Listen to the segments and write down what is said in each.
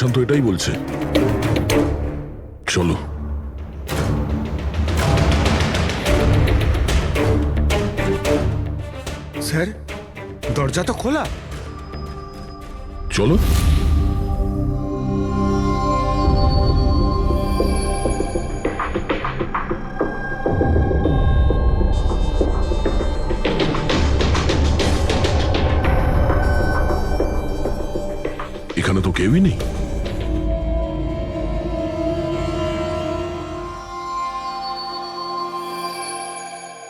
Investigation তো এটাই বলছে। চলো। স্যার, দরজা তো খোলা। চলো। এখানে তো কেউই নেই।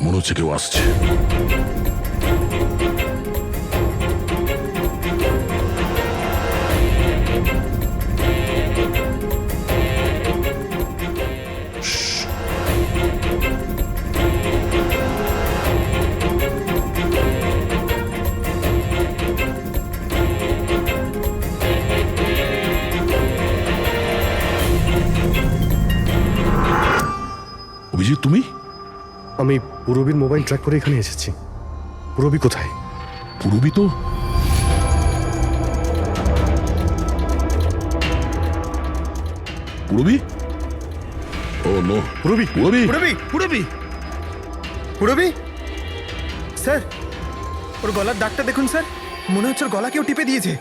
মনে হচ্ছে কেউ আসছে। অভিজিৎ, তুমি? আমি পুরবীর মোবাইল ট্র্যাক করে এখানে এসেছি। পুরবী কোথায়? পুরবী তো পুরবী? ও নো। পুরবী, পুরবী, পুরবী, পুরবী, পুরবী। স্যার, ওর গলার দাগটা দেখুন স্যার, মনে হচ্ছে ওর গলা কেউ টিপে দিয়েছে।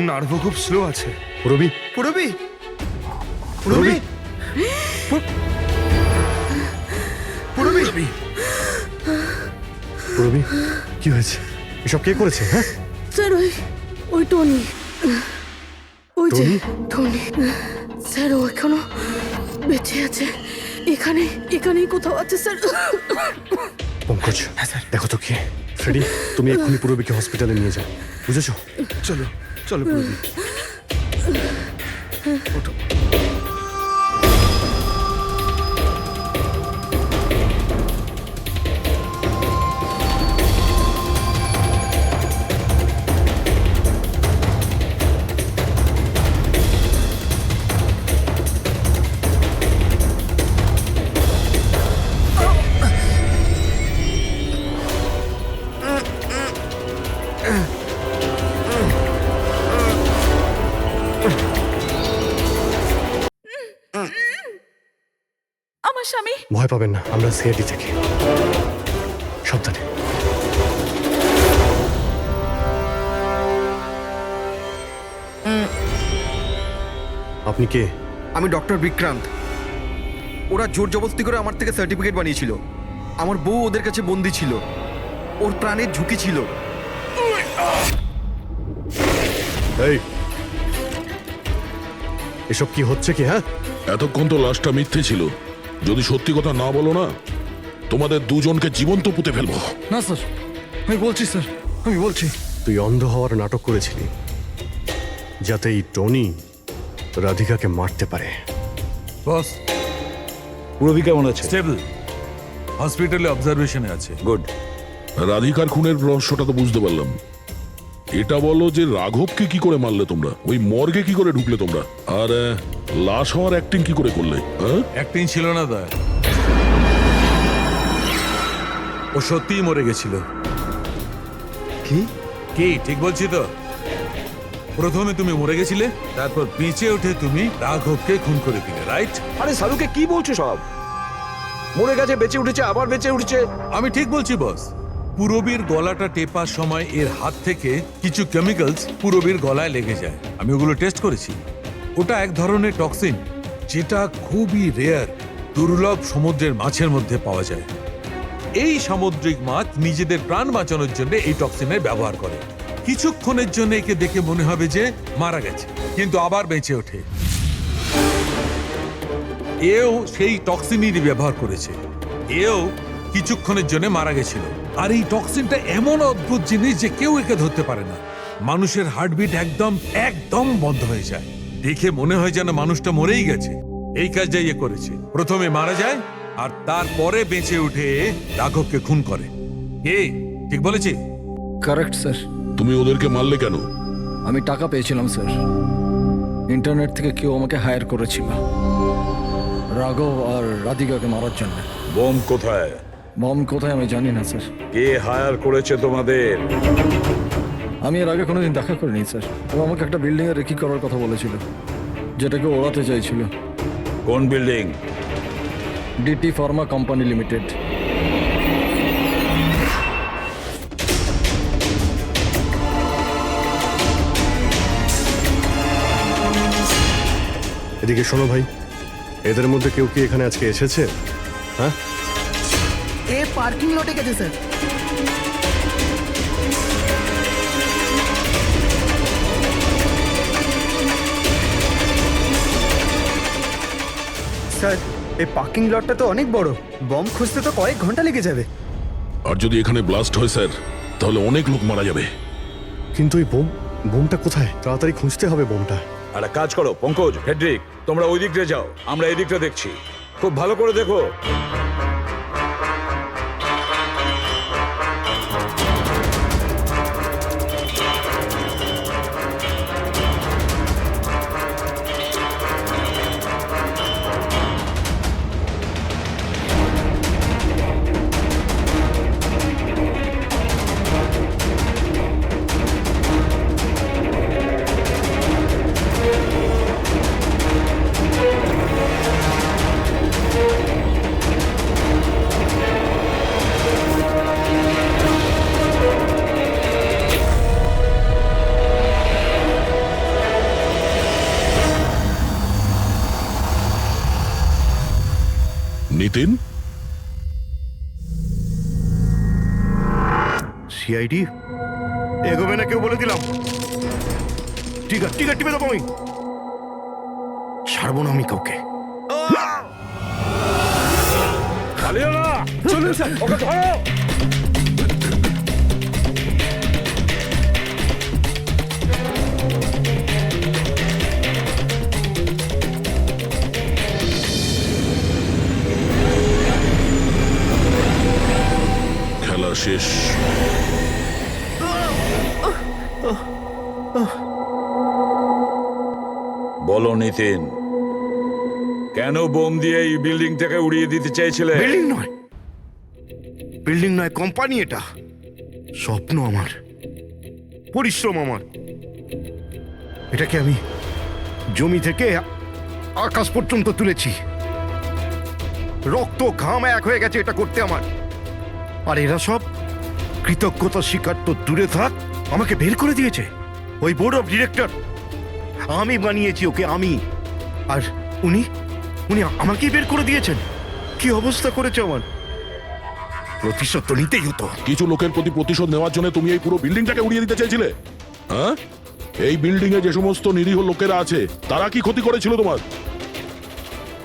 নার্ভও খুব স্লো আছে। পুরবী, পুরবী, পুরবী, পুরবী। পুরবী, কি হয়েছে? এসব কে করেছে? হ্যাঁ, স্যার ওই টনি, ওই যে টনি? টনি স্যার, ও এখনো বেঁচে আছে। এখানেই কোথাও আছে স্যার। পঙ্কজ, দেখো তো কে। ফ্রেডি, তুমি এক্ষুনি পুরবীকে হসপিটালে নিয়ে যাও, বুঝেছো? চলো, চলো পুরবী। ওঠো। আমার স্বামী। ভয় পাবেন না, আমরা সিআইডি থেকে। সাবধানে। আপনি কে? আমি ডক্টর বিক্রান্ত। ওরা জোর জবরদস্তি করে আমার থেকে সার্টিফিকেট বানিয়েছিল। আমার বউ ওদের কাছে বন্দি ছিল, ওর প্রাণের ঝুঁকি ছিল। এই, এসব কি হচ্ছে কি? হ্যাঁ, এতক্ষণ তো লাশটা মিথ্যে ছিল। যদি সত্যি কথা না বলো না, তোমাদের দুজনকে জীবন্ত পুঁতে ফেলবো। না স্যার, আমি বলছি স্যার, আমি বলছি। তুই অন্ধ হওয়ার নাটক করেছিলি যাতে এই টনি রাধিকাকে মারতে পারে। বস, পুরবী কেমন আছে? স্টেবল, হসপিটালে অবজারভেশনে আছে। গুড। রাধিকার খুনের রহস্যটা তো বুঝতে পারলাম। এটা বলো যে রাঘবকে কি করে মারলে তোমরা? ওই মর্গে কি করে ঢুকলে তোমরা? আর লাশ হওয়ার অ্যাক্টিং কি করে করলে? হ্যাঁ, অ্যাক্টিং ছিল না দা, ও সত্যিই মরে গেছিল। কি? কি ঠিক বলছি তো? প্রথমে তুমি মরে গেছিলে, তারপর বেঁচে উঠে তুমি রাঘবকে খুন করে দিলে, রাইট? আরে সালুকে কি বলছো সব? মরে গেছে, বেঁচে উঠেছে, আবার বেঁচে উঠেছে। আমি ঠিক বলছি বস। পুরবীর গলাটা টেপার সময় এর হাত থেকে কিছু কেমিক্যালস পুরবীর গলায় লেগে যায়। আমি ওগুলো টেস্ট করেছি। ওটা এক ধরনের টক্সিন, যেটা খুবই রেয়ার, দুর্লভ সমুদ্রের মাছের মধ্যে পাওয়া যায়। এই সামুদ্রিক মাছ নিজেদের প্রাণ বাঁচানোর জন্য এই টক্সিনের ব্যবহার করে। কিছুক্ষণের জন্য একে দেখে মনে হবে যে মারা গেছে, কিন্তু আবার বেঁচে ওঠে। এও সেই টক্সিনেরই ব্যবহার করেছে। এও কিছুক্ষণের জন্য মারা গেছিল। আর এই টক্সিনটা এমন অদ্ভুত জিনিস যে কেউ একে ধরতে পারে না। মানুষের হার্টবিট একদম বন্ধ হয়ে যায়। দেখে মনে হয় যেন মানুষটা মরেই গেছে। এই কাজটা ইয়ে করেছে, প্রথমে মারা যায় আর তারপরে বেঁচে উঠে রাঘবকে খুন করে। এই ঠিক বলেছি? Correct sir. তুমি ওদেরকে মারলে কেন? আমি টাকা পেয়েছিলাম স্যার। ইন্টারনেট থেকে কেউ আমাকে হায়ার করেছিল রাঘব আর রাধিকাকে মারার জন্য। বোম কোথায়? বম কোথায় আমি জানি না স্যার। কে হায়ার করেছে তোমাদের? আমি এর আগে কোনোদিন দেখা করিনি স্যার। ও আমাকে একটা বিল্ডিংয়ে রেকি করার কথা বলেছিল। যেটাকে ওড়াতে চাইছিল। কোন building? DT pharma company limited. এদিকে শোনো ভাই, এদের মধ্যে কেউ কি এখানে আজকে এসেছে? হ্যাঁ, এ পার্কিং লটে গেছে স্যার। স্যার এই পার্কিং লটটা তো অনেক বড়, বম খুঁজতে তো কয়েক ঘন্টা লেগে যাবে। আর যদি এখানে ব্লাস্ট হয় স্যার, তাহলে অনেক লোক মারা যাবে। কিন্তু এই বোমটা কোথায়? তাড়াতাড়ি খুঁজতে হবে বোমটা। একটা কাজ করো পঙ্কজ, হেড্রিক, তোমরা ওই দিকটা যাও, আমরা এই দিকটা দেখছি। খুব ভালো করে দেখো। নিতিন, সিআইডি এগোবে না কেউ বলে দিলাম। টিকা টিপে দেবো আমি, ছাড়বো না আমি কাউকে। পালিও না, চলুন স্যার। ওকে ধরো। খেলা শেষ। বলো নিতিন, কেন বোম দিয়ে এই বিল্ডিংটাকে উড়িয়ে দিতে চাইছিলে? বিল্ডিং নয় কোম্পানি, এটা স্বপ্ন আমার, পরিশ্রম আমার। এটাকে আমি জমি থেকে আকাশ পর্যন্ত তুলেছি, রক্ত ঘাম এক হয়ে গেছে এটা করতে আমার। আর এরা সব কৃতজ্ঞতা স্বীকার তো দূরে থাক, আমাকে বের করে দিয়েছে ওই বোর্ড অফ ডিরেক্টর। আমি বানিয়েছি ওকে, আমি। আর উনি উনি আমাকেই বের করে দিয়েছেন। কি অবস্থা করেছে আমার, প্রতিশোধ তো নিতেই হতো। কিছু লোকের প্রতি প্রতিশোধ নেওয়ার জন্য তুমি এই পুরো বিল্ডিংটাকে উড়িয়ে দিতে চাইছিলে? হ্যাঁ, এই বিল্ডিং এ যে সমস্ত নিরীহ লোকেরা আছে তারা কি ক্ষতি করেছিল তোমার?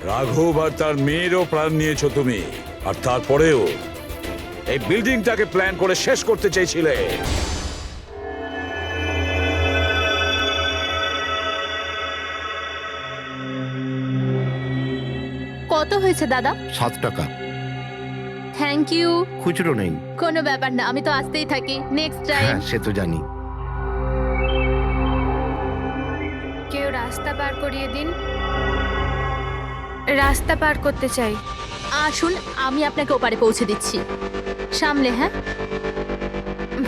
রাঘব আর তার মেয়েরও প্রাণ নিয়েছো তুমি, আর তারপরেও এই বিল্ডিংটাকে প্ল্যান করে শেষ করতে চাইছিলে। কত হয়েছে দাদা? 7 টাকা থ্যাংক ইউ। খুচরো নেই। কোনো ব্যাপার না, আমি তো আসতেই থাকি। Next time. হ্যাঁ সে তো জানি। কেউ রাস্তা পার করিয়ে দিন, রাস্তা পার করতে চাই। আসুন, আমি আপনাকে ওপারে পৌঁছে দিচ্ছি। সামলে, হ্যাঁ?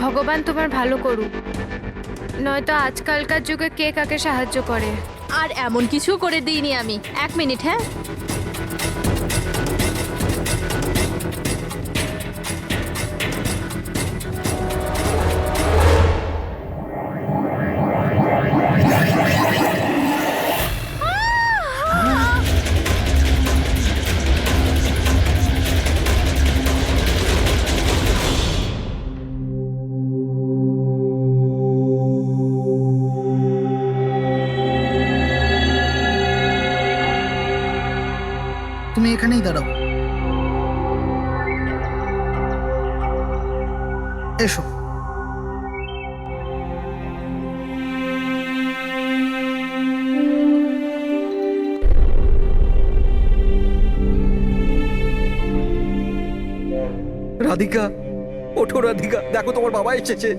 ভগবান তোমার ভালো করুক, নয়তো আজকালকার যুগে কে কাকে সাহায্য করে। আর এমন কিছু করে দিইনি আমি। 1 মিনিট, হ্যাঁ? তুমি এখানেই দাঁড়াও। এসো। রাধিকা, ওঠো রাধিকা, দেখো তোমার বাবা এসেছে।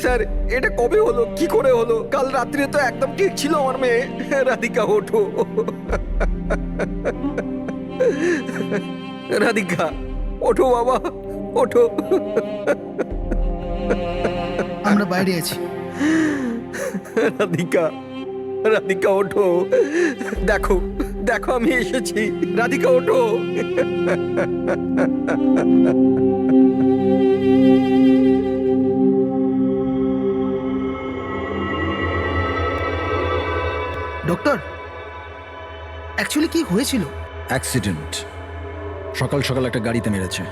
স্যার, এটা কবে হলো, কি করে হলো? কাল রাত্রে তো একদম ঠিক ছিল আমার মেয়ে। রাধিকা ওঠো। রাধিকা ওঠো বাবা, ওঠো। আমরা বাইরে আছি। রাধিকা, রাধিকা ওঠো, দেখো দেখো আমি এসেছি, রাধিকা ওঠো। ডক্টর, অ্যাকচুয়ালি কি হয়েছিল? অ্যাক্সিডেন্ট। সকাল সকাল একটা গাড়িতে মেরেছে।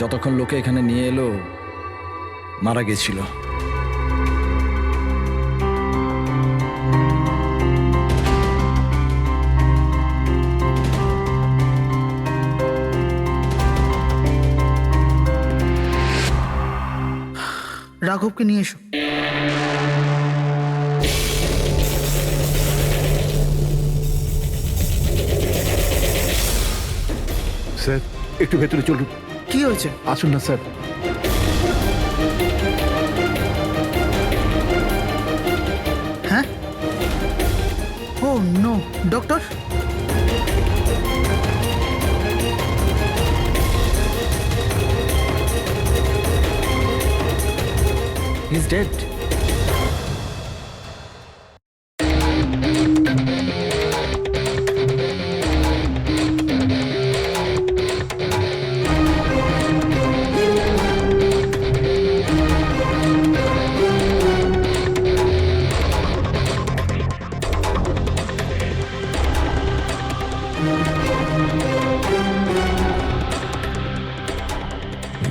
যতক্ষণ লোকে এখানে নিয়ে এলো মারা গেছিল। রাঘবকে নিয়ে এসো। স্যার একটু ভেতরে চলুন। কি হয়েছে? আসুন না স্যার। হ্যাঁ? Oh no, doctor. He is dead.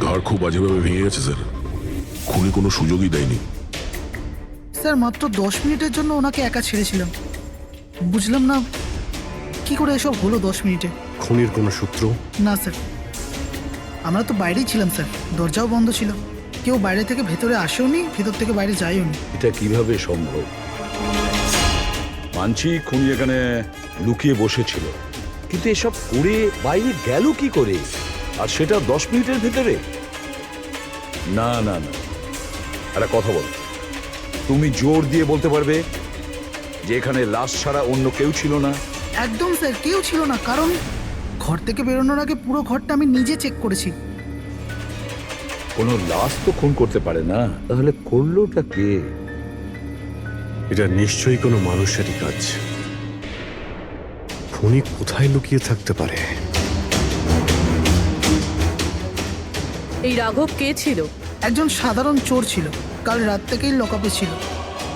ঘাড় খুব বাজেভাবে ভেঙে গেছে স্যার। খুনি কোনো সুযোগই দেয়নি। স্যার মাত্র 10 মিনিটের জন্য ওনাকে একা ছেড়েছিলাম। বুঝলাম না কি করে এসব হলো 10 মিনিটে। খুনির কোনো সূত্র? না স্যার, আমরা তো বাইরেই ছিলাম স্যার, দরজাও বন্ধ ছিল। কেউ বাইরে থেকে ভেতরে আসেও নি, ভেতর থেকে বাইরে যায়ও নি। এটা কিভাবে সম্ভব? মানছি খুনি এখানে লুকিয়ে বসেছিল, কিন্তু এসব করে বাইরে গেল কি করে, আর সেটা 10 মিনিটের ভেতরে? না না না, একটা কথা বল, তুমি জোর দিয়ে বলতে পারবে যে এখানে লাশ ছাড়া অন্য কেউ ছিল না? একদম স্যার, কেউ ছিল না। কারণ ঘর থেকে বেরোনোর আগে পুরো ঘরটা আমি নিজে চেক করেছি। কোনো লাশ তো খুন করতে পারে না, তাহলে করলোটা কে? এটা নিশ্চয়ই কোনো মানুষেরই কাজ। খুনি কোথায় লুকিয়ে থাকতে পারে? এই রাঘব কে ছিল? একজন সাধারণ চোর ছিল, কাল রাত থেকেই লকআপে ছিল।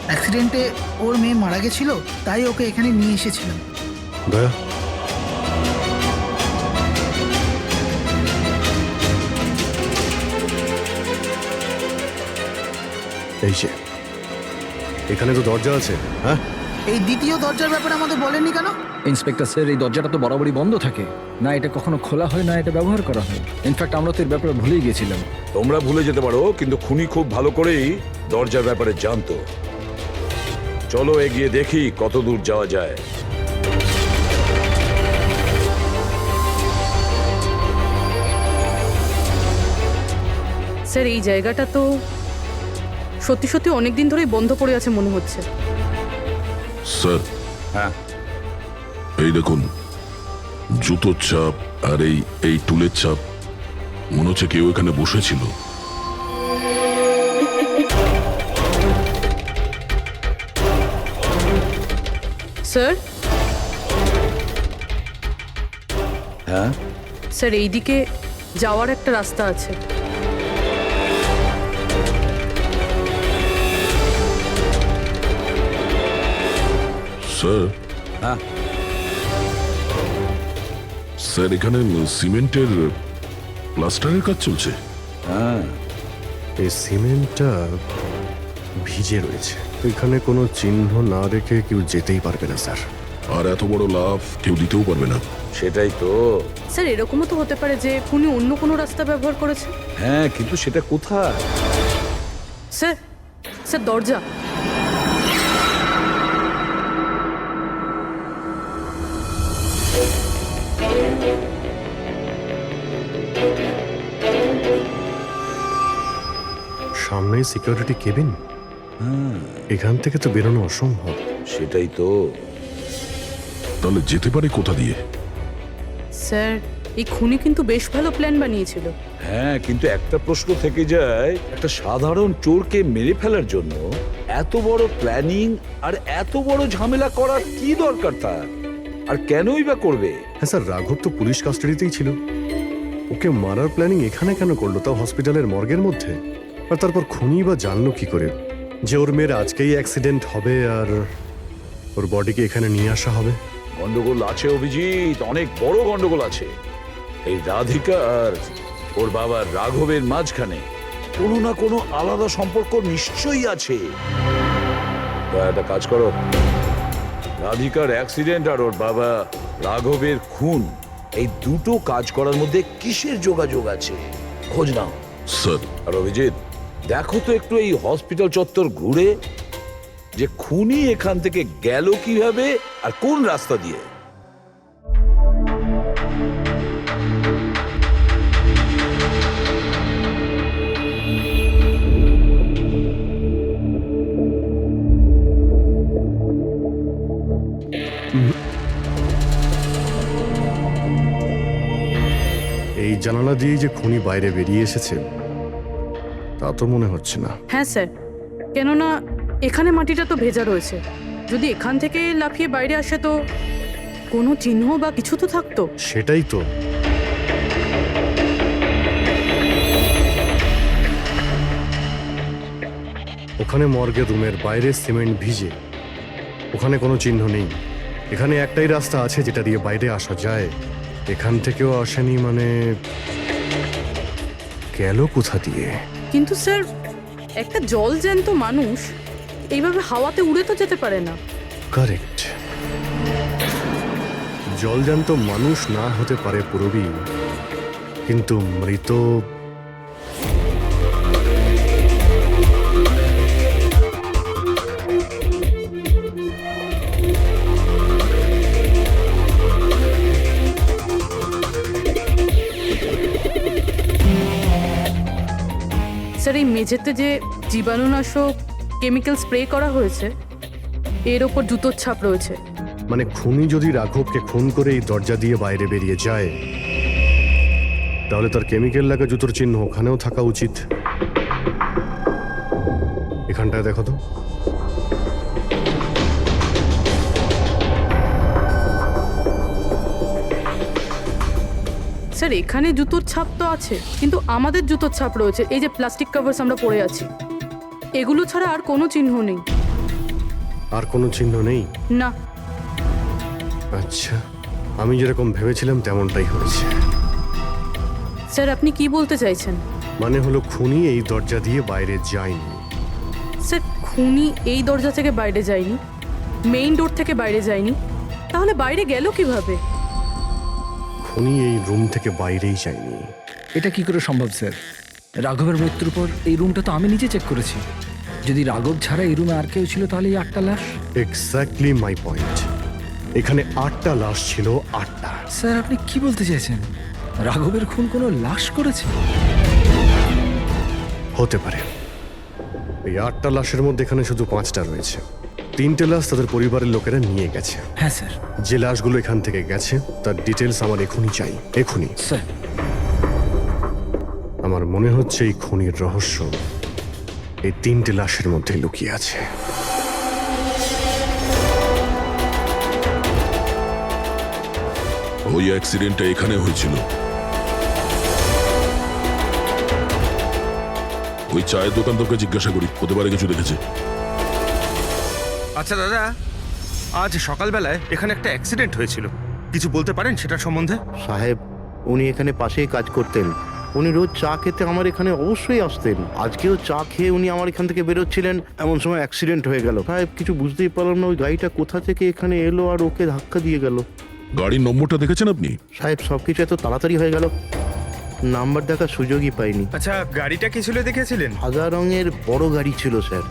অ্যাক্সিডেন্টে ওর মেয়ে মারা গেছিল, তাই ওকে এখানে নিয়ে এসেছিলাম। দয়া, এই যে এখানে তো দরজা আছে। হ্যাঁ, এই দ্বিতীয় দরজার ব্যাপারে আমাদের বলেননি কেন? ইন্সপেক্টর স্যার, এই দরজাটা তো বরাবরই বন্ধ থাকে, না এটা কখনো খোলা হয় না এটা ব্যবহার করা হয়। ইনফ্যাক্ট আমরা তো এর ব্যাপারে ভুলেই গেছিলাম। তোমরা ভুলে যেতে পারো, কিন্তু খুনি খুব ভালো করেই দরজার ব্যাপারে জানতো। চলো এগিয়ে দেখি কত দূর যাওয়া যায়। স্যার এই জায়গাটা তো সত্যি সত্যি অনেক দিন ধরেই বন্ধ পড়ে আছে মনে হচ্ছে। স্যার হ্যাঁ, এই দেখুন, জুতোর ছাপ আর এই টুলের ছাপ। মনে হচ্ছে কেউ এখানে বসেছিল। স্যার হ্যাঁ, স্যার এইদিকে যাওয়ার একটা রাস্তা আছে। স্যার, হ্যাঁ, স্যার এখানে সিমেন্টের প্লাস্টারের কাজ চলছে। হ্যাঁ। এই সিমেন্টটা ভিজে রয়েছে। এখানে কোনো চিহ্ন না রেখে কেউ যেতেই পারবে না স্যার। আর এত বড় লাভ কেউ দিতেও পারবে না। সেটাই তো। স্যার এরকমও তো হতে পারে যে খুনি অন্য কোনো রাস্তা ব্যবহার করেছে। হ্যাঁ, কিন্তু সেটা কোথায়? স্যার, স্যার দরজা। সামনেই সিকিউরিটি কেবিন। এখান থেকে তো বেরোনো অসম্ভব। সেটাই তো। তাহলে যেতে পারে কোথা দিয়ে? স্যার এই খুনি কিন্তু বেশ ভালো প্ল্যান বানিয়েছিল। হ্যাঁ, কিন্তু একটা প্রশ্ন থেকে যায়, একটা সাধারণ চোরকে মেরে ফেলার জন্য এত বড় প্ল্যানিং আর এত বড় ঝামেলা করার কি দরকার তার? আর কেনই বা করবে? হ্যাঁ স্যার, রাঘব তো পুলিশ কাস্টাডিতেই ছিল। ওকে মারার প্ল্যানিং এখানে কেন করলো, তাও হসপিটালের মর্গের মধ্যে? আর তারপর খুনি বা জানলো কি করে যে ওর মেয়ের আজকেই অ্যাক্সিডেন্ট হবে আর ওর বডিকে এখানে নিয়ে আসা হবে? গন্ডগোল আছে অভিজিৎ, অনেক বড় গন্ডগোল আছে। এই রাধিকা আর ওর বাবার রাঘবের মাঝখানে কোনো না কোনো আলাদা সম্পর্ক নিশ্চয়ই আছে। তা একটা কাজ করো, রাধিকার অ্যাক্সিডেন্ট আর ওর বাবা রাঘবের খুন, এই দুটো কাজ করার মধ্যে কিসের যোগাযোগ আছে খোঁজ নাও। স্যার, আর অভিজিৎ, দেখো তো একটু এই হসপিটাল চত্বর ঘুরে যে খুনি এখান থেকে গেল কিভাবে আর কোন রাস্তা দিয়ে। এই জানালা দিয়েই যে খুনি বাইরে বেরিয়ে এসেছে তা তো মনে হচ্ছে না। হ্যাঁ স্যার, কেননা এখানে মাটিটা তো ভেজা রয়েছে। যদি এখান থেকে লাফিয়ে বাইরে আসে তো কোনো চিহ্ন বা কিছু তো থাকতো। সেটাই তো। ওখানে মর্গের রুমের বাইরে সিমেন্ট ভিজে, ওখানে কোনো চিহ্ন নেই। এখানে একটাই রাস্তা আছে যেটা দিয়ে বাইরে আসা যায়। এখান থেকেও আসেনি, মানে গেল কোথা দিয়ে? কিন্তু স্যার, একটা জল জ্যান্ত মানুষ এইভাবে হাওয়াতে উড়ে তো যেতে পারে না। কারেক্ট। জলজান্ত মানুষ না হতে পারে পুরবী, কিন্তু মৃত স্যার, এই মেঝেতে যে জীবাণুনাশক কেমিক্যাল স্প্রে করা হয়েছে এর ওপর জুতোর ছাপ রয়েছে। মানে খুনি যদি রাঘবকে খুন করে এই দরজা দিয়ে বাইরে বেরিয়ে যায় তাহলে তার কেমিক্যাল লাগা জুতোর চিহ্ন ওখানেও থাকা উচিত। এখানটায় দেখো তো। স্যার, এখানে জুতোর ছাপ তো আছে, কিন্তু আমাদের জুতোর ছাপ রয়েছে। এই যে প্লাস্টিক কভার্স আমরা পরে আছি, এগুলো ছাড়া আর কোনো চিহ্ন নেই। আর কোনো চিহ্ন নেই? না। আচ্ছা, আমি যেরকম ভেবেছিলাম তেমনটাই হয়েছে। স্যার, আপনি কি বলতে চাইছেন? মানে হলো খুনি এই দরজা দিয়ে বাইরে যায়নি। স্যার, খুনি এই দরজা থেকে বাইরে যায়নি, মেইন ডোর থেকে বাইরে যায়নি, তাহলে বাইরে গেল কিভাবে? খুনি এই রুম থেকে বাইরেই যায়নি। এটা কি করে সম্ভব স্যার? রাঘবের মৃত্যুর পর এই রুমটা তো আমি নিজে চেক করেছি। যদি রাঘব ছাড়া এই রুমে আর কেউ ছিল তাহলে এই 8টা লাশ। Exactly my point. এখানে 8টা লাশ ছিল, 8টা। স্যার, আপনি কি বলতে চাইছেন? রাঘবের খুন কোনো লাশ করেছে? হতে পারে। এই 8টা লাশের মধ্যে এখানে শুধু 5টা রয়েছে। 3টে লাশ তাদের পরিবারের লোকেরা নিয়ে গেছে। হ্যাঁ স্যার। যে লাশগুলো এখান থেকে গেছে তার ডিটেলস আমার এখনই চাই, এখনই। স্যার, আমার মনে হচ্ছে এই খুনির রহস্য এই 3টে লাশের মধ্যে লুকিয়ে আছে। ওই অ্যাক্সিডেন্টটা এখানে হয়েছিল। ওই চায়ের দোকানদারকে জিজ্ঞাসা করি, হতে পারে কিছু দেখেছে। আচ্ছা দাদা, আজ সকালবেলায় এখানে একটা অ্যাক্সিডেন্ট হয়েছিল, কিছু বলতে পারেন সেটার সম্বন্ধে? সাহেব, উনি এখানে পাশেই কাজ করতেন। উনি রোজ চা খেতে আমার এখানে অবশ্যই আসতেন। আজকেও চা খেয়ে উনি আমার এখান থেকে বেরোচ্ছিলেন, এমন সময় অ্যাক্সিডেন্ট হয়ে গেল। সাহেব, কিছু বুঝতেই পারলাম না ওই গাড়িটা কোথা থেকে এখানে এলো আর ওকে ধাক্কা দিয়ে গেল। গাড়ির নম্বরটা দেখেছেন আপনি? সাহেব, সবকিছু এত তাড়াতাড়ি হয়ে গেল, নাম্বার দেখার সুযোগই পাইনি। আচ্ছা, গাড়িটা কি ছিল দেখেছিলেন? সাদা রঙের বড় গাড়ি ছিল স্যার।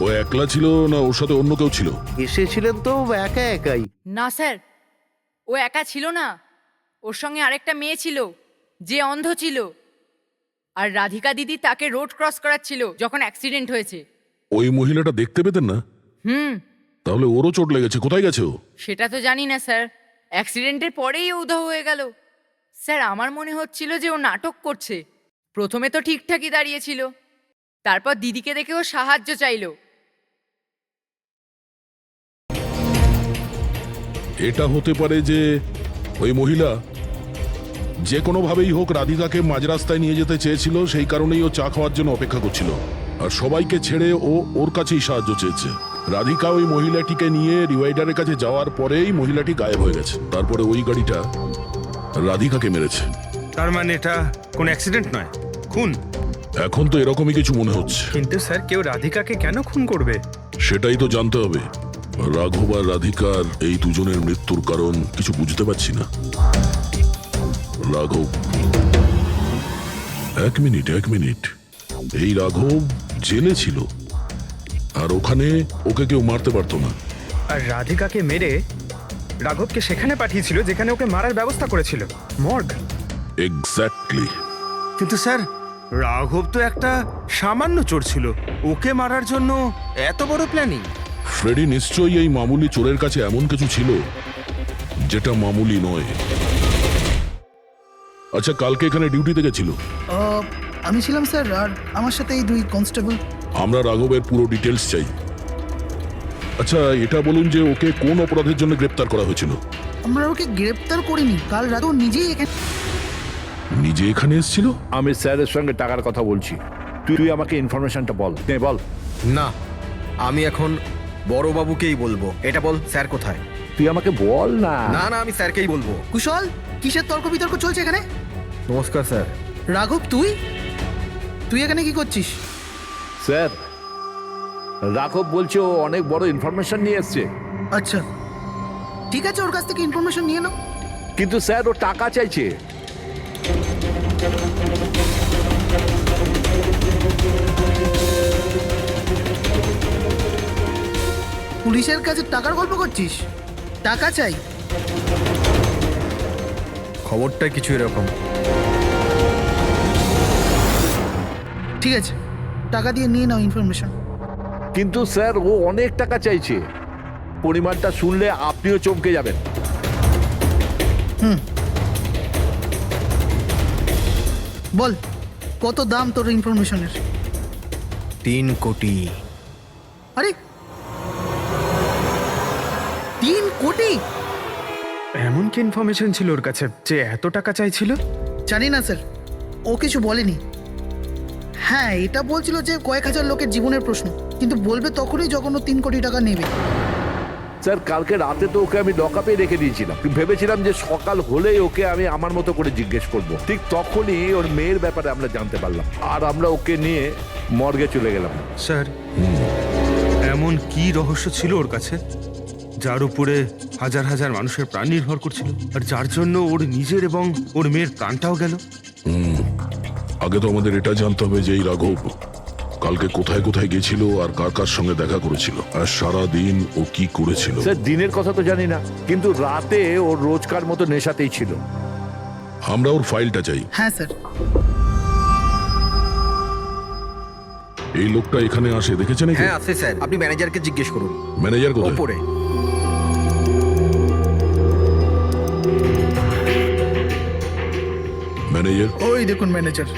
ও একলা ছিল না ওর সাথে অন্য কেউ ছিল? এসেছিলেন তো একা একাই। না স্যার, ও একা ছিল না, ওর সঙ্গে আরেকটা মেয়ে ছিল যে অন্ধ ছিল। আর রাধিকা দিদি তাকে রোড ক্রস করাচ্ছিল যখন অ্যাক্সিডেন্ট হয়েছে। ওই মহিলাটা দেখতে পেতেন না? তাহলে ওরও চোট লেগেছে। কোথায় গেছে ও? সেটা তো জানি না স্যার, অ্যাক্সিডেন্টের পরেই ও উধাও হয়ে গেল। স্যার আমার মনে হচ্ছিল যে ও নাটক করছে। প্রথমে তো ঠিকঠাকই দাঁড়িয়েছিল, তারপর দিদিকে দেখে ও সাহায্য চাইলো। এটা হতে পারে যে ওই মহিলা যে কোনোভাবেই হোক রাধিকাকে মাঝ রাস্তায় নিয়ে যেতে চেয়েছিল, সেই কারণেই ও চা খাওয়ার জন্য অপেক্ষা করছিল, আর সবাইকে ছেড়ে ও ওর কাছেই সাহায্য চেয়েছে। রাধিকা ওই মহিলাটিকে নিয়ে ডিভাইডারের কাছে যাওয়ার পরেই মহিলাটি গায়েব হয়ে গেছে। তারপরে ওই গাড়িটা রাধিকাকে মেরেছে। তার মানে এটা কোনো অ্যাক্সিডেন্ট নয়, খুন। এখন তো এরকমই কিছু মনে হচ্ছে। কিন্তু স্যার কেউ রাধিকাকে কেন খুন করবে? সেটাই তো জানতে হবে। রাঘব আর রাধিকার এই দুজনের মৃত্যুর কারণ কিছু বুঝতে পারছি না। রাঘব, এক মিনিট, এই রাঘব জেলে ছিল, আর ওখানে ওকে কেউ মারতে পারতো না। আর রাধিকাকে মেরে রাঘবকে সেখানে পাঠিয়েছিল যেখানে ওকে মারার ব্যবস্থা করেছিল, মর্গ। এক্স্যাক্টলি। কিন্তু স্যার রাঘব তো একটা সামান্য চোর ছিল, ওকে মারার জন্য এত বড় প্ল্যানিং? ফ্রেডি নিশ্চয়ই এই মামুলি চোরের কাছে এমন কিছু ছিল যেটা মামুলি নয়। আচ্ছা, কালকে এখানে ডিউটিতে গেছিল? আমি ছিলাম স্যার, আর আমার সাথে এই 2 কনস্টেবল। আমরা রাঘবের পুরো ডিটেলস চাই। আচ্ছা, এটা বলুন যে ওকে কোন অপরাধের জন্য গ্রেপ্তার করা হয়েছিল? আমরা ওকে গ্রেপ্তার করিনি, কাল রাতে ও নিজেই এখানে এসেছিল। আমি স্যারের সঙ্গে টাকার কথা বলছি, তুই আমাকে ইনফরমেশনটা বল। বল। না, আমি এখন বড়বাবুকেই বলবো। এটা বল, স্যার কোথায়? তুই আমাকে বল না। না না, আমি স্যারকেই বলবো। কুশল, কিসের তর্ক বিতর্ক চলছে এখানে? নমস্কার স্যার। রাঘব, তুই এখানে কি করছিস? স্যার, রাঘব বলছে ও অনেক বড় ইনফরমেশন নিয়ে এসছে। আচ্ছা ঠিক আছে, ওর কাছ থেকে ইনফরমেশন নিয়ে নাও। কিন্তু স্যার ও টাকা চাইছে। পুলিশের কাছে টাকার গল্প করছিস? টাকা চাই? খবরটা কিছু এরকম। ঠিক আছে, টাকা দিয়ে নিয়ে নাও ইনফরমেশন। কিন্তু স্যার ও অনেক টাকা চাইছে, পরিমাণটা শুনলে আপনিও চমকে যাবেন। বল, কত দাম তোর ইনফরমেশনের? 3 কোটি। আরে 3 কোটি? এমন কি ইনফরমেশন ছিল ওর কাছে যে এত টাকা চাইছিল? জানি না স্যার, ও কিছু বলেনি। হ্যাঁ, এটা বলছিল যে কয়েক হাজার লোকের জীবনের প্রশ্ন, কিন্তু বলবে তখনই যখন ও 3 কোটি টাকা নেবে। স্যার, কালকে রাতে তো ওকে আমি লকআপে রেখে দিয়েছিলাম, ভেবেছিলাম যে সকাল হলেই ওকে আমি আমার মতো করে জিজ্ঞেস করব। ঠিক তখনই ওর মেয়ের ব্যাপারে আমরা জানতে পারলাম, আর আমরা ওকে নিয়ে মর্গে চলে গেলাম। স্যার, এমন কি রহস্য ছিল ওর কাছে যার উপরে হাজার হাজার মানুষের প্রাণ নির্ভর করছিল, আর যার জন্য ওর নিজের এবং ওর মেয়ের প্রাণটাও গেল? আগে তো আমাদের এটা জানতে হবে যে এই রাঘব কালকে কোথায় কোথায় গেছিল আর কার কার সঙ্গে দেখা করেছিল, আর সারা দিন ও কি করেছিল। স্যার, দিনের কথা তো জানি না, কিন্তু রাতে ওর রোজকার মতো নেশাতেই ছিল। আমরা ওর ফাইলটা চাই। হ্যাঁ স্যার। এই লোকটা এখানে আসে দেখেছেন? হ্যাঁ আছে স্যার, আপনি ম্যানেজারকে জিজ্ঞেস করুন। ম্যানেজার কোথায়? ওপরে। ম্যানেজার? ওই দেখুন ম্যানেজার।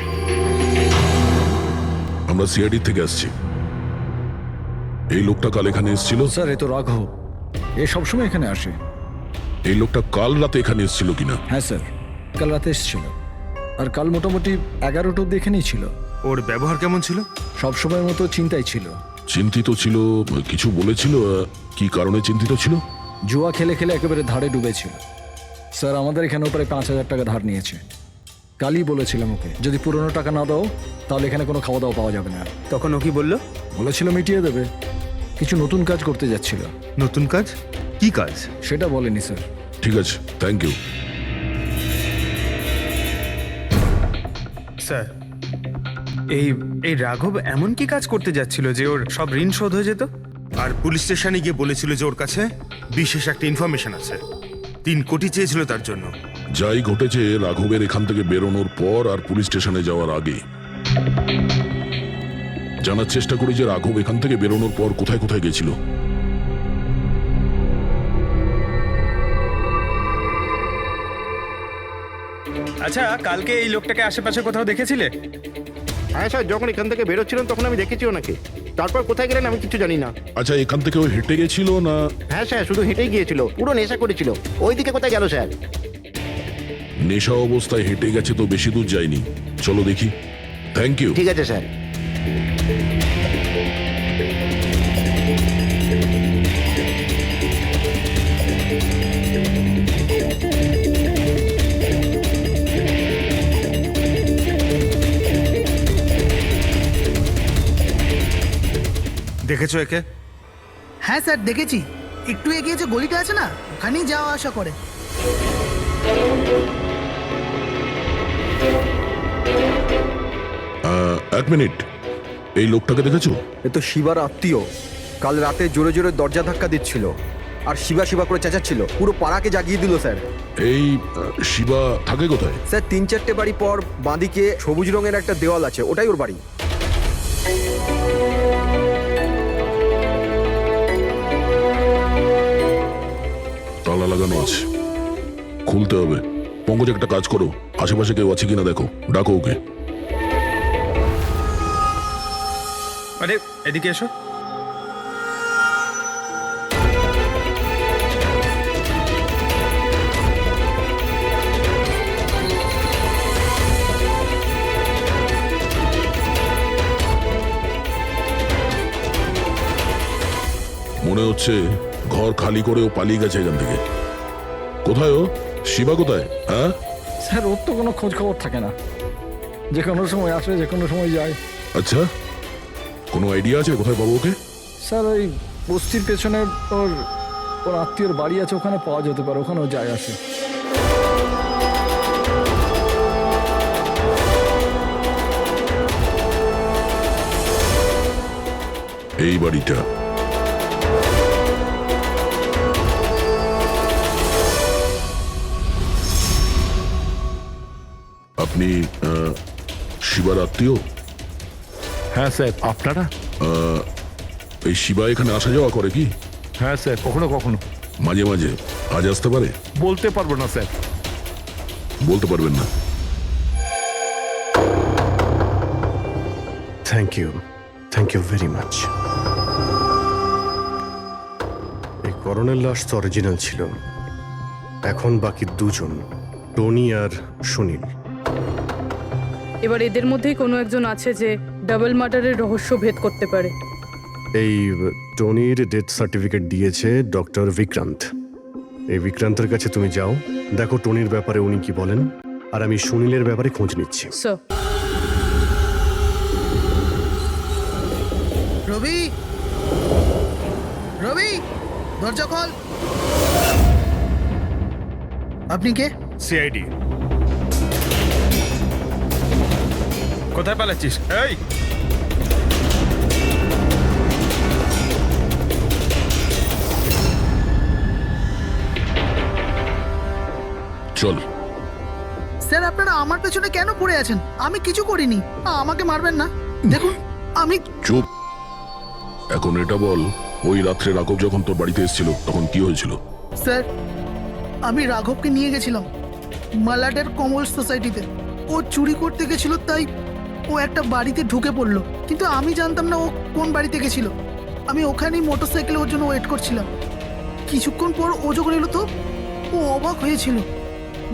আমরা সিআইডি থেকে আসছি। এই লোকটা কাল এখানে এসেছিল? স্যার, এ তো রাঘব, এ সবসময় এখানে আসে। এই লোকটা কাল রাতে এখানে এসেছিল কিনা? হ্যাঁ স্যার, কাল রাতে এসেছিল, আর কাল মোটামুটি 11টা অব্দি এখানেই ছিল। ওর ব্যবহার কেমন ছিল? সবসময়ের মতো চিন্তায় ছিল। চিন্তিত ছিল? কিছু বলেছিল? কি কারণে চিন্তিত ছিল? জুয়া খেলে খেলে একেবারে ধারে ডুবেছিল। স্যার, আমাদের এখানেও প্রায় 5,000 টাকা ধার নিয়েছে। কালই বলেছিলাম ওকে, যদি পুরনো টাকা না দাও তাহলে এখানে কোনো খাওয়া দাওয়া পাওয়া যাবে না। তখন ও কি বললো? বলেছিল মিটিয়ে দেবে। কিছু নতুন কাজ করতে যাচ্ছিল। নতুন কাজ? কি কাজ সেটা বলেনি স্যার। ঠিক আছে, থ্যাংক ইউ স্যার। এই রাঘব এমন কি কাজ করতে যাচ্ছিল যে ওর সব ঋণ শোধ হয়ে যেত? আর পুলিশ স্টেশনে গিয়ে বলেছিল যে ওর কাছে বিশেষ একটা ইনফরমেশন আছে, 3 কোটি চেয়েছিল তার জন্য। যাই ঘটেছে রাঘবের এখান থেকে বেরোনোর পর আর পুলিশ স্টেশনে যাওয়ার আগে জানার চেষ্টা করি যে রাঘব এখান থেকে বেরোনোর পর কোথায় কোথায় গেছিল। আচ্ছা, কালকে এই লোকটাকে আশেপাশে কোথাও দেখেছিলে? হ্যাঁ স্যার, যখন এখান থেকে বেরোচ্ছিলাম তখন আমি দেখেছি ওনাকে। তারপর কোথায় গেলেন আমি কিছু জানি না। আচ্ছা, এখান থেকে ও হেঁটে গেছিল না? হ্যাঁ স্যার, শুধু হেঁটেই গিয়েছিল, পুরো নেশা করেছিল। ওইদিকে কোথায় গেল স্যার? নেশা অবস্থায় হেঁটে গেছে তো বেশি দূর যায়নি। চলো দেখি। Thank you. ঠিক আছে স্যার। দেখেছো একে? হ্যাঁ স্যার দেখেছি, একটু এগিয়ে যে গলিটা আছে না, ওখানেই যাওয়া আসা করে। এক মিনিট, এই লোকটাকে দেখেছো? এ তো শিবার আত্মীয়। কাল রাতে জোরে জোরে দরজা ধাক্কা দিচ্ছিল আর শিবা শিবা করে চেঁচাচ্ছিল, পুরো পাড়াকে জাগিয়ে দিল স্যার। এই শিবা থাকে কোথায়? স্যার 3-4টে বাড়ি পর বাঁদিকে সবুজ রঙের একটা দেওয়াল আছে, ওটাই ওর বাড়ি। তালা লাগানো আছে, খুলতে হবে। পঙ্কজ, একটা কাজ করো, আশেপাশে কেউ আছে কিনা দেখো, ডাকো ওকে। আরে এদিকে এসো। মনে হচ্ছে ঘর খালি করে ও পালিয়ে গেছে এখান থেকে। কোথায় ও? শিবা কোথায়? হ্যাঁ স্যার, ওর তো কোনো খোঁজ খবর থাকে না, যে কোনো সময় আসে, যে কোনো সময় যায়। আচ্ছা, কোনো আইডিয়া আছে কোথায় পাবো ওকে? স্যার ওই বস্তির পেছনে ওর ওর আত্মীয়র বাড়ি আছে, ওখানে পাওয়া যেতে পারে, ওখানেও যায় আসে। এই বাড়িটা। আপনি শিবার আত্মীয়? হ্যাঁ স্যার। আপনারা? এই শিবা এখানে আসা যাওয়া করে কি? হ্যাঁ স্যার, কখনো কখনো। মাঝে মাঝে। আজ আসতে পারে? বলতে পারবো না স্যার। বলতে পারবেন না? Thank you very much. এই করোনার লাশ তো অরিজিনাল ছিল। এখন বাকি দুজন, টনি আর সুনীল। এবার এদের মধ্যেই কোনো একজন আছে যে ডাবল মার্ডারের রহস্য ভেদ করতে পারে। এই টনির ডেথ সার্টিফিকেট দিয়েছে ডক্টর বিক্রান্ত। এই বিক্রান্তের কাছে তুমি যাও, দেখো টনির ব্যাপারে উনি কি বলেন, আর আমি সুনীলের ব্যাপারে খোঁজ নিচ্ছি। স্যার। রবি, রবি, দরজা খোল। আপনি কে? সিআইডি। কোথায় পালাচ্ছিস? এই চল। স্যার আপনারা আমার পেছনে কেন পড়ে আছেন? আমি কিছু করিনি, আমাকে মারবেন না। দেখুন আমি। চুপ। এখন এটা বল, ওই রাত্রে রাঘব যখন তোর বাড়িতে এসেছিল তখন কি হয়েছিল? স্যার আমি রাঘবকে নিয়ে গেছিলাম মালাডের কমল সোসাইটিতে। ও চুরি করতে গেছিল, তাই ও একটা বাড়িতে ঢুকে পড়লো, কিন্তু আমি জানতাম না ও কোন বাড়িতে গেছিল। আমি ওখানেই মোটরসাইকেলে ওর জন্য ওয়েট করছিলাম। কিছুক্ষণ পর ও যখন এলো তো ও অবাক হয়েছিল,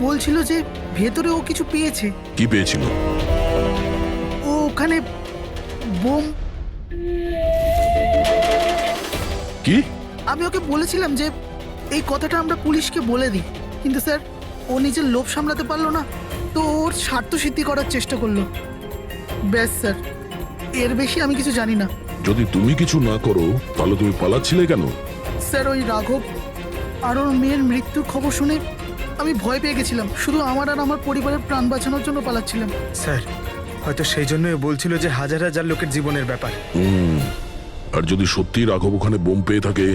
বলছিল যে ভেতরে ও কিছু পেয়েছে। কি পেয়েছিল? ও ওখানে বোম। কি? আমি ওকে বলেছিলাম যে এই কথাটা আমরা পুলিশকে বলে দিই, কিন্তু স্যার ও নিজের লোভ সামলাতে পারলো না, তো ওর স্বার্থ সিদ্ধি করার চেষ্টা করলো। ব্যাস স্যার, এর বেশি আমি কিছু জানি না। যদি তুমি কিছু না করো তাহলে তুমি পালাচ্ছিলে কেন? স্যার ওই রাঘব আর ওর মেয়ের মৃত্যুর খবর শুনে আমি ভয় পেয়ে গেছিলাম, শুধু আমার আর আমার পরিবারের প্রাণ বাঁচানোর জন্য পালাচ্ছিলাম। স্যার, হয়তো সেই জন্যই বলছিল যে হাজার হাজার লোকের জীবনের ব্যাপার। আর যদি সত্যি রাঘব ওখানে বোম পেয়ে থাকে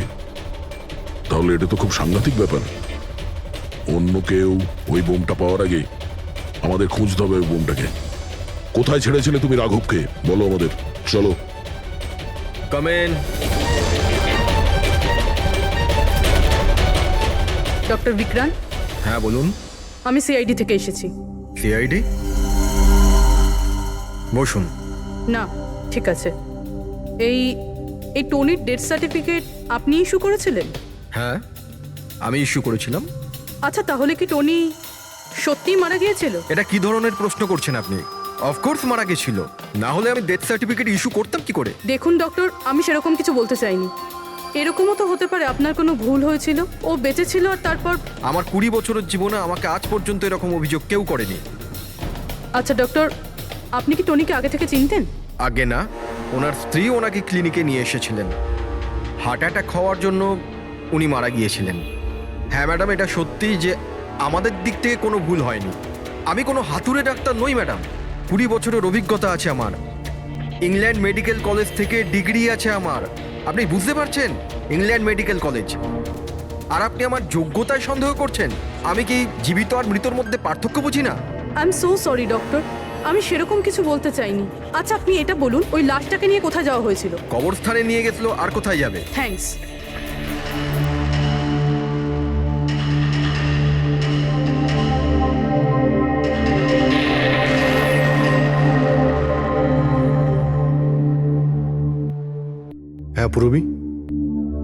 তাহলে এটা তো খুব সাংঘাতিক ব্যাপার। অন্য কেউ ওই বোমটা পাওয়ার আগে আমাদের খুঁজতে হবে ওই বোমটাকে। কোথায় ছেড়েছিলে তুমি রাঘবকে বলো আমাদের। চলো। কামেন। ডক্টর বিক্রান্ত। হ্যাঁ বলুন। আমি সিআইডি থেকে এসেছি। সিআইডি? বসুন। না ঠিক আছে, এই এই টনির ডেথ সার্টিফিকেট আপনি ইস্যু করেছিলেন? হ্যাঁ, আমি ইস্যু করেছিলাম। আচ্ছা, তাহলে কি টনি সত্যিই মারা গিয়েছিল? এটা কি ধরনের প্রশ্ন করছেন আপনি? অফকোর্স মারা গেছিল, না হলে আমি ডেথ সার্টিফিকেট ইস্যু করতাম কি করে? দেখুন ডক্টর, আমি সেরকম কিছু বলতে চাইনি। এরকমও তো হতে পারে আপনার কোনো ভুল হয়েছিল, ও বেঁচে ছিল আর তারপর। আমার 20 বছরের জীবনে আমাকে আজ পর্যন্ত এরকম অভিযোগ কেউ করেনি। আচ্ছা ডক্টর, আপনি কি টনিকে আগে থেকে চিনতেন? আগে না, ওনার স্ত্রী ওনাকে ক্লিনিকে নিয়ে এসেছিলেন। হার্ট অ্যাটাক হওয়ার জন্য উনি মারা গিয়েছিলেন। হ্যাঁ ম্যাডাম, এটা সত্যি যে আমাদের দিক থেকে কোনো ভুল হয়নি। আমি কোনো হাতুড়ে ডাক্তার নই ম্যাডাম। 20 বছরের অভিজ্ঞতা আছে আমার। ইংল্যান্ড মেডিকেল কলেজ থেকে ডিগ্রি আছে আমার। আপনি বুঝতে পারছেন? England medical college. আর আপনি আমার যোগ্যতায় সন্দেহ করছেন? আমি কি জীবিত আর মৃতর মধ্যে পার্থক্য বুঝি না? I am so sorry doctor, আমি সেরকম কিছু বলতে চাইনি। আচ্ছা আপনি এটা বলুন, ওই লাশটাকে নিয়ে কোথায় যাওয়া হয়েছিল? কবরস্থানে নিয়ে গেছিল, আর কোথায় যাবে? থ্যাঙ্কস। হ্যাঁ পূরবী,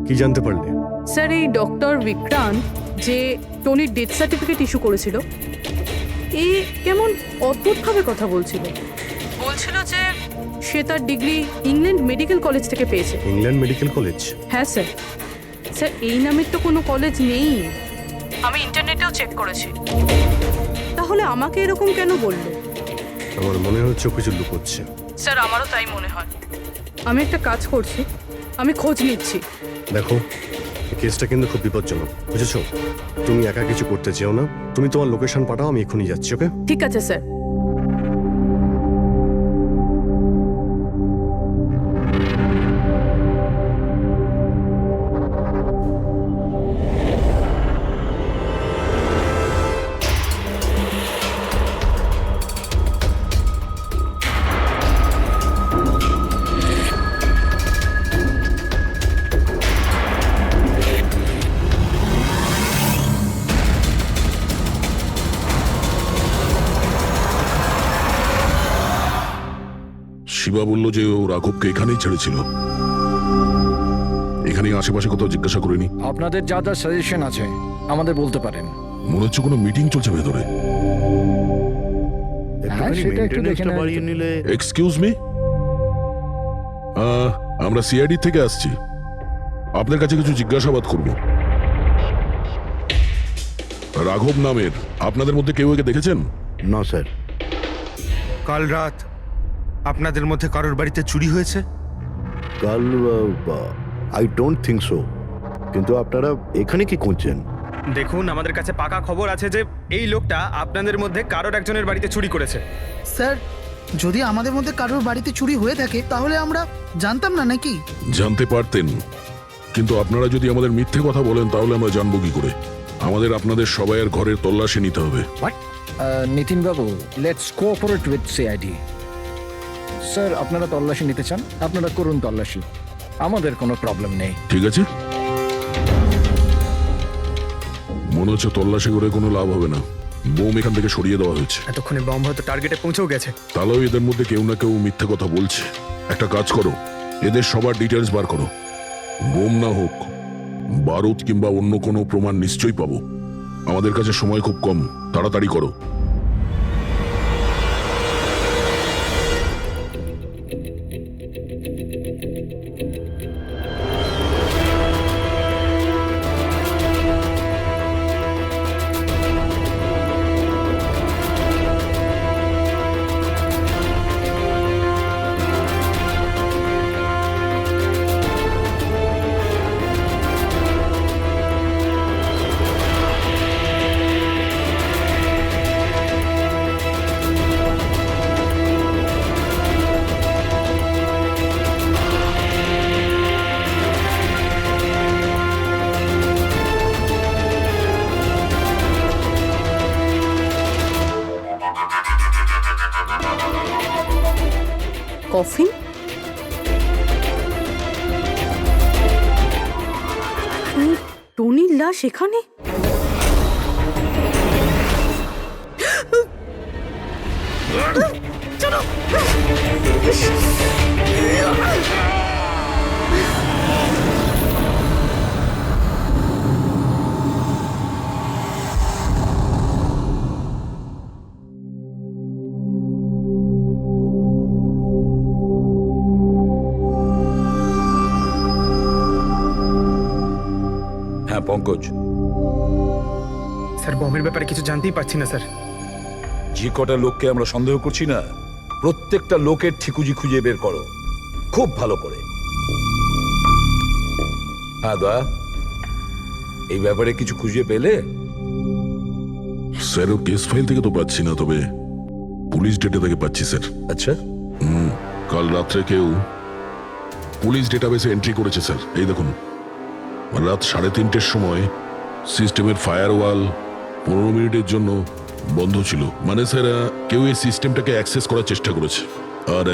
কি জানতে পারলে? স্যার, এই ডক্টর বিক্রান্ত যে টনির ডেথ সার্টিফিকেট ইস্যু করেছিল, এ কেমন অদ্ভুতভাবে কথা বলছিল। বলছিল যে সে তার ডিগ্রি ইংল্যান্ড মেডিকেল কলেজ থেকে পেয়েছে। England medical college? হ্যাঁ স্যার। স্যার, এই নামের তো কোনো কলেজ নেই, আমি ইন্টারনেটেও চেক করেছি। তাহলে আমাকে এরকম কেন বললো? আমার মনে হচ্ছে ও কিছু লুকোচ্ছে। স্যার, আমারও তাই মনে হয়। আমি একটা কাজ করছি, আমি খোঁজ নিচ্ছি। দেখো, এই কেসটা কিন্তু খুব বিপজ্জনক, বুঝেছো? তুমি একা কিছু করতে চেও না। তুমি তোমার লোকেশন পাঠাও, আমি এখনই যাচ্ছি। ওকে? ঠিক আছে স্যার। শিবা বলল যে ও রাঘবকে এখানেই ছেড়েছিল। এখানেই আশেপাশে কোথাও জিজ্ঞাসা করিনি? আপনাদের যা যা সাজেশন আছে আমাদের বলতে পারেন। মনে হচ্ছে কোনো মিটিং চলছে ভেতরে। সেটা একটু দেখে নেন। নিলে এক্সকিউজ মি, আমরা সিআইডি থেকে আসছি, আপনার কাছে কিছু জিজ্ঞাসাবাদ করব। রাঘব নামের আপনাদের মধ্যে কেউ একে দেখেছেন? না স্যার। কাল রাত আপনাদের মধ্যে কারোর বাড়িতে চুরি হয়েছে? কাল আই ডোন্ট থিঙ্ক সো। কিন্তু আপনারা এখানে কি করছেন? দেখুন, আমাদের কাছে পাকা খবর আছে যে এই লোকটা আপনাদের মধ্যে কারোর একজনের বাড়িতে চুরি করেছে। স্যার, যদি আমাদের মধ্যে কারোর বাড়িতে চুরি হয়ে থাকে তাহলে আমরা জানতাম না নাকি? জানতে পারতেন, কিন্তু আপনারা যদি আমাদের মিথ্যে কথা বলেন তাহলে আমরা জানবো কি করে? আমাদের আপনাদের সবাইয়ের ঘরের তল্লাশি নিতে হবে। নিতিন বাবু, let's cooperate with CID. Sir, আপনারা তল্লাশি নিতে চান, আপনারা করুন তল্লাশি, আমাদের কোনো প্রবলেম নেই। ঠিক আছে, মনে হচ্ছে তল্লাশি করে কোনো লাভ হবে না। বোম এখান থেকে সরিয়ে দেওয়া হয়েছে। এতক্ষণে বম হয়তো টার্গেটে পৌঁছেও গেছে। তাহলেও এদের মধ্যে কেউ না কেউ মিথ্যে কথা বলছে। একটা কাজ করো, এদের সবার ডিটেলস বার করো। বোম না হোক, বারুদ কিংবা অন্য কোনো প্রমাণ নিশ্চয়ই পাবো। আমাদের কাছে সময় খুব কম, তাড়াতাড়ি করো। কফিন? টনির লাশ এখানে? হ্যাঁ পঙ্কজ, স্যার বমের ব্যাপারে কিছু জানতেই পারছি না স্যার। যে কটা লোককে আমরা সন্দেহ করছি না, প্রত্যেকটা লোকের ঠিকুজি খুঁজে বের করো খুব ভালো করে। হ্যাঁ দয়া, এই ব্যাপারে কিছু খুঁজে পেলে? স্যার ও কেস ফাইল থেকে তো পাচ্ছি না, তবে পুলিশ ডেটা থেকে পাচ্ছি স্যার। আচ্ছা, কাল রাত্রে কেউ পুলিশ ডেটাবেসে এন্ট্রি করেছে স্যার। এই দেখুন, রাত 3:30-র সময় সিস্টেমের ফায়ারওয়াল 15 মিনিটের জন্য বন্ধ ছিল। মানে স্যার কেউ এই সিস্টেমটাকে অ্যাক্সেস করার চেষ্টা করেছে আর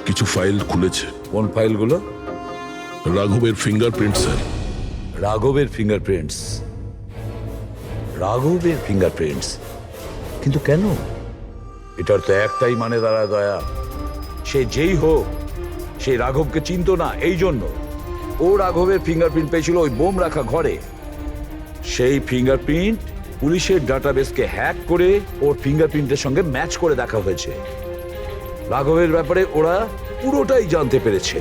কিছু ফাইল খুলেছে। কোন ফাইলগুলো? রাঘবের ফিঙ্গারপ্রিন্ট স্যার। রাঘবের ফিঙ্গারপ্রিন্টস? রাঘবের ফিঙ্গারপ্রিন্টস? কিন্তু কেন? এটার তো একটাই মানে দাঁড়ায় দয়া, সে যেই হোক সেই রাঘবকে চিনতো না, এই জন্য ও রাঘবের ফিঙ্গারপ্রিন্ট পেয়েছিল ওই বোম রাখা ঘরে। সেই ফিঙ্গারপ্রিন্ট পুলিশের ডাটাবেসকে হ্যাক করে ওর ফিঙ্গারপ্রিন্টের সঙ্গে ম্যাচ করে দেখা হয়েছে। রাঘবের ব্যাপারে ওরা পুরোটাই জানতে পেরেছে,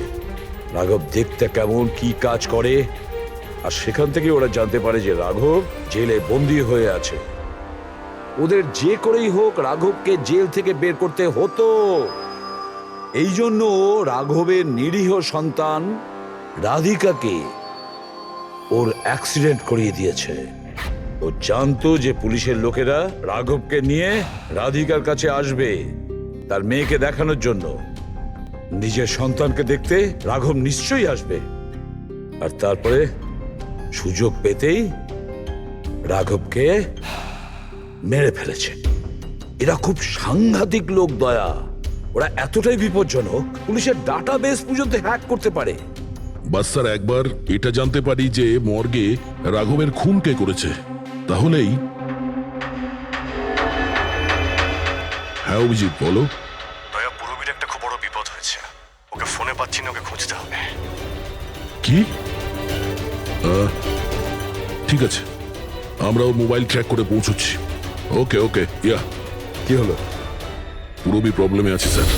রাঘব দেখতে কেমন, কি কাজ করে, আর সেখান থেকে ওরা জানতে পারে যে রাঘব জেলে বন্দী হয়ে আছে। ওদের যে করেই হোক রাঘবকে জেল থেকে বের করতে হতো। এই জন্য রাঘবের নিরীহ সন্তান রাধিকাকে ওর অ্যাক্সিডেন্ট করিয়ে দিয়েছে। ও জানতো যে পুলিশের লোকেরা রাঘবকে নিয়ে রাধিকার কাছে আসবে তার মেয়েকে দেখানোর জন্য। নিজের সন্তানকে দেখতে রাঘব নিশ্চয়ই আসবে, আর তারপরে সুযোগ পেতেই রাঘবকে মেরে ফেলেছে। এরা খুব সাংঘাতিক লোক দয়া, ওরা এতটাই বিপজ্জনক পুলিশের ডাটাবেস পর্যন্ত হ্যাক করতে পারে। বাস স্যার একবার এটা জানতে পারি যে মর্গে রাঘবের খুন কে করেছে, তাহলেই। হ্যাঁ অভিজিৎ বলো। দয়া, পুরবীর একটা খুব বড় বিপদ হয়েছে, ওকে ফোনে পাচ্ছি না, ওকে খুঁজতে হবে। কি? ঠিক আছে, আমরাও মোবাইল ট্র্যাক করে পৌঁছচ্ছি। ওকে ওকে, ইয়া। কি হলো? পুরবী প্রবলেমে আছে স্যার।